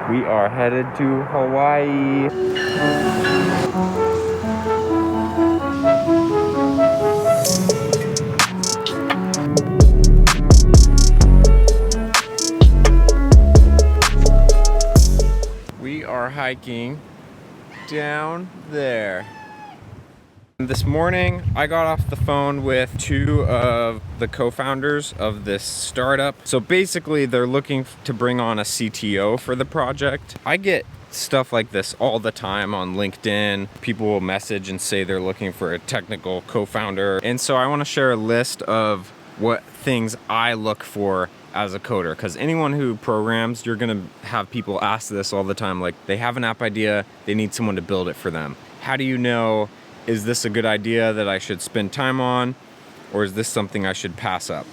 We are headed to Hawaii. We are hiking down there. This morning, I got off the phone with two of the co-founders of this startup. So basically, they're looking to bring on a CTO for the project. I get stuff like this all the time on LinkedIn. People will message and say they're looking for a technical co-founder. And so I want to share a list of what things I look for as a coder, because anyone who programs, you're gonna have people ask this all the time. Like, they have an app idea, they need someone to build it for them. How do you know, is this a good idea that I should spend time on, or is this something I should pass up?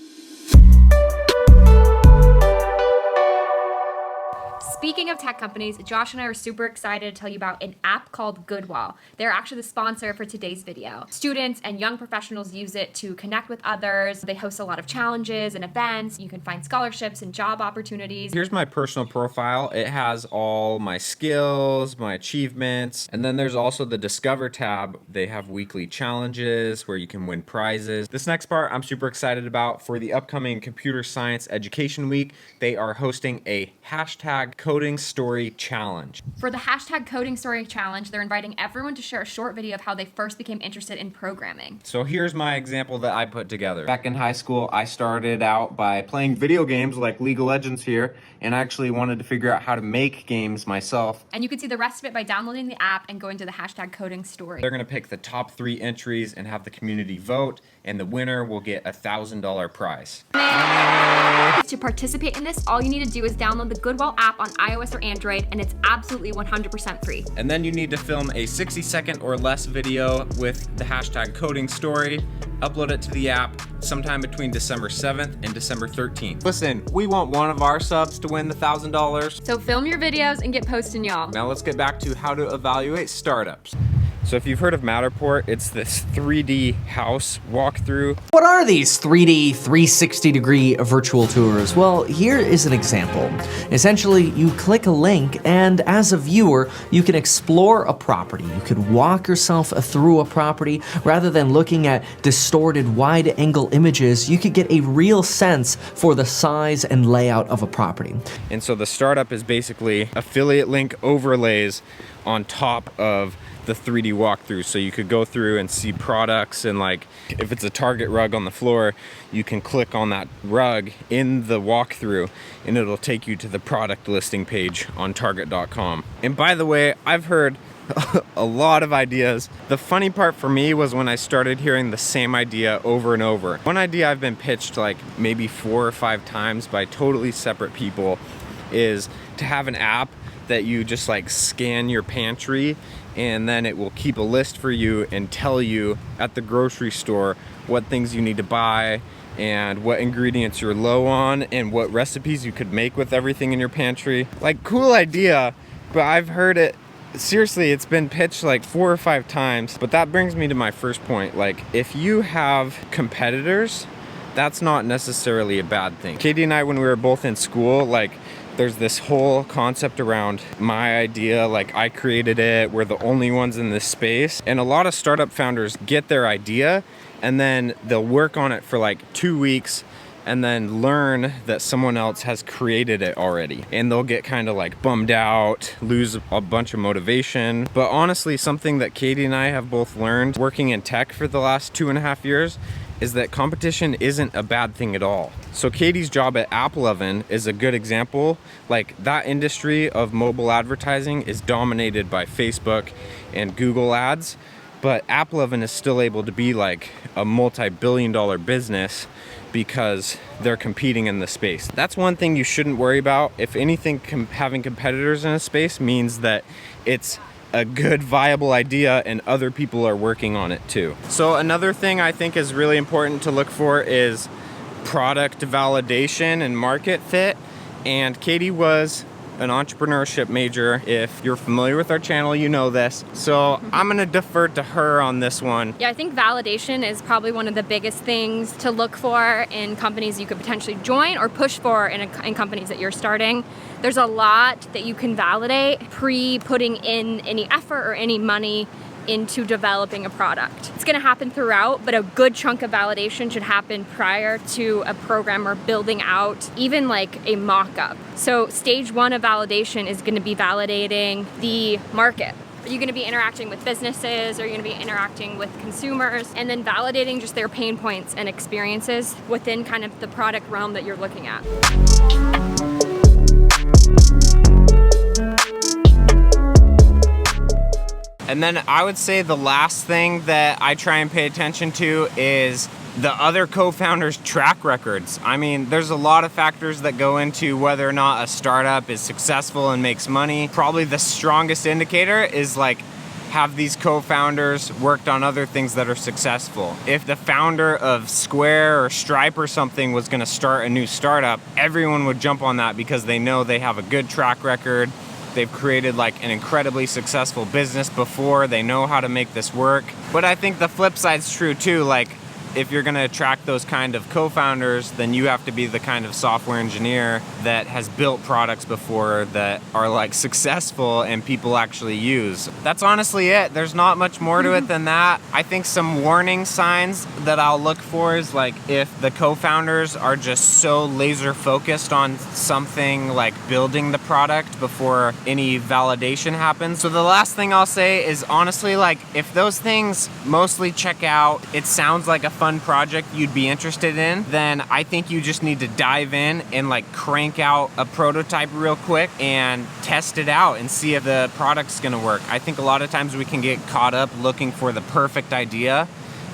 Speaking of tech companies, Josh and I are super excited to tell you about an app called Goodwall. They're actually the sponsor for today's video. Students and young professionals use it to connect with others. They host a lot of challenges and events. You can find scholarships and job opportunities. Here's my personal profile. It has all my skills, my achievements, and then there's also the Discover tab. They have weekly challenges where you can win prizes. This next part I'm super excited about. For the upcoming Computer Science Education Week, they are hosting a hashtag Coding Story Challenge. For the hashtag Coding Story Challenge, they're inviting everyone to share a short video of how they first became interested in programming. So here's my example that I put together. Back in high school, I started out by playing video games like League of Legends here, and I actually wanted to figure out how to make games myself. And you can see the rest of it by downloading the app and going to the hashtag Coding Story. They're gonna pick the top 3 entries and have the community vote, and the winner will get a $1,000 prize. To participate in this, all you need to do is download the Goodwall app on iOS or Android, and it's absolutely 100% free. And then you need to film a 60-second or less video with the hashtag Coding Story, upload it to the app sometime between December 7th and December 13th. Listen, we want one of our subs to win the $1,000. So film your videos and get posting, y'all. Now let's get back to how to evaluate startups. So if you've heard of Matterport, it's this 3D house walkthrough. What are these 3D 360-degree virtual tours? Well, here is an example. Essentially, you click a link, and as a viewer, you can explore a property. You could walk yourself through a property. Rather than looking at distorted wide-angle images, you could get a real sense for the size and layout of a property. And so the startup is basically affiliate link overlays on top of the 3D walkthrough. So you could go through and see products, and like if it's a Target rug on the floor, you can click on that rug in the walkthrough and it'll take you to the product listing page on Target.com. And by the way, I've heard a lot of ideas. The funny part for me was when I started hearing the same idea over and over. One idea I've been pitched like maybe 4 or 5 times by totally separate people is to have an app that you just like scan your pantry, and then it will keep a list for you and tell you at the grocery store what things you need to buy and what ingredients you're low on and what recipes you could make with everything in your pantry. Like, cool idea, but I've heard it, seriously, it's been pitched like 4 or 5 times. But that brings me to my first point. Like, if you have competitors, that's not necessarily a bad thing. Katie and I, when we were both in school, like, there's this whole concept around my idea, like I created it, we're the only ones in this space. And a lot of startup founders get their idea and then they'll work on it for like 2 weeks and then learn that someone else has created it already. And they'll get kind of like bummed out, lose a bunch of motivation. But honestly, something that Katie and I have both learned working in tech for the last 2.5 years is that competition isn't a bad thing at all. So Katie's job at AppLovin is a good example. Like, that industry of mobile advertising is dominated by Facebook and Google ads, but AppLovin is still able to be like a multi-billion-dollar business because they're competing in the space. That's one thing you shouldn't worry about. If anything, having competitors in a space means that it's a good viable idea and other people are working on it too. So another thing I think is really important to look for is product validation and market fit. And Katie was an entrepreneurship major. If you're familiar with our channel, you know this. So I'm gonna defer to her on this one. Yeah, I think validation is probably one of the biggest things to look for in companies you could potentially join or push for in companies that you're starting. There's a lot that you can validate pre-putting in any effort or any money into developing a product. It's gonna happen throughout, but a good chunk of validation should happen prior to a program or building out even like a mock-up. So stage 1 of validation is gonna be validating the market. Are you gonna be interacting with businesses? Are you gonna be interacting with consumers? And then validating just their pain points and experiences within kind of the product realm that you're looking at. And then I would say the last thing that I try and pay attention to is the other co-founders' track records. I mean, there's a lot of factors that go into whether or not a startup is successful and makes money. Probably the strongest indicator is like, have these co-founders worked on other things that are successful? If the founder of Square or Stripe or something was gonna start a new startup, everyone would jump on that because they know they have a good track record. They've created like an incredibly successful business before. They know how to make this work. But I think the flip side's true too. Like, if you're gonna attract those kind of co-founders, then you have to be the kind of software engineer that has built products before that are like successful and people actually use. That's honestly it. There's not much more to it than that. I think some warning signs that I'll look for is like if the co-founders are just so laser focused on something like building the product before any validation happens. So the last thing I'll say is honestly, like if those things mostly check out, it sounds like a fun project you'd be interested in, then I think you just need to dive in and like crank out a prototype real quick and test it out and see if the product's gonna work. I think a lot of times we can get caught up looking for the perfect idea,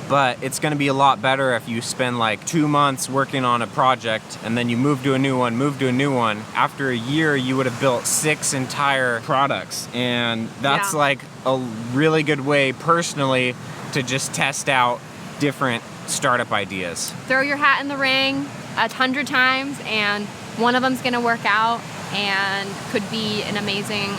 but it's gonna be a lot better if you spend like 2 months working on a project and then you move to a new one, move to a new one. After a year, you would have built 6 entire products. And that's like a really good way personally to just test out different startup ideas. Throw your hat in the ring 100 times and one of them's gonna work out and could be an amazing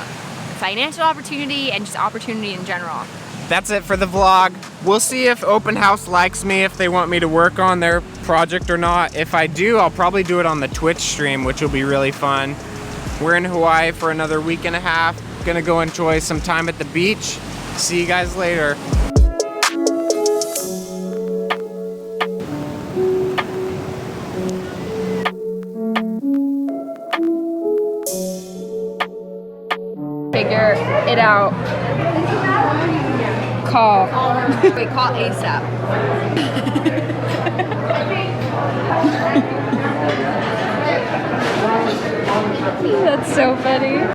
financial opportunity and just opportunity in general. That's it for the vlog. We'll see if Open House likes me, if they want me to work on their project or not. If I do, I'll probably do it on the Twitch stream, which will be really fun. We're in Hawaii for another week and a half. Gonna go enjoy some time at the beach. See you guys later. Figure it out. Call. Wait, call ASAP. That's so funny.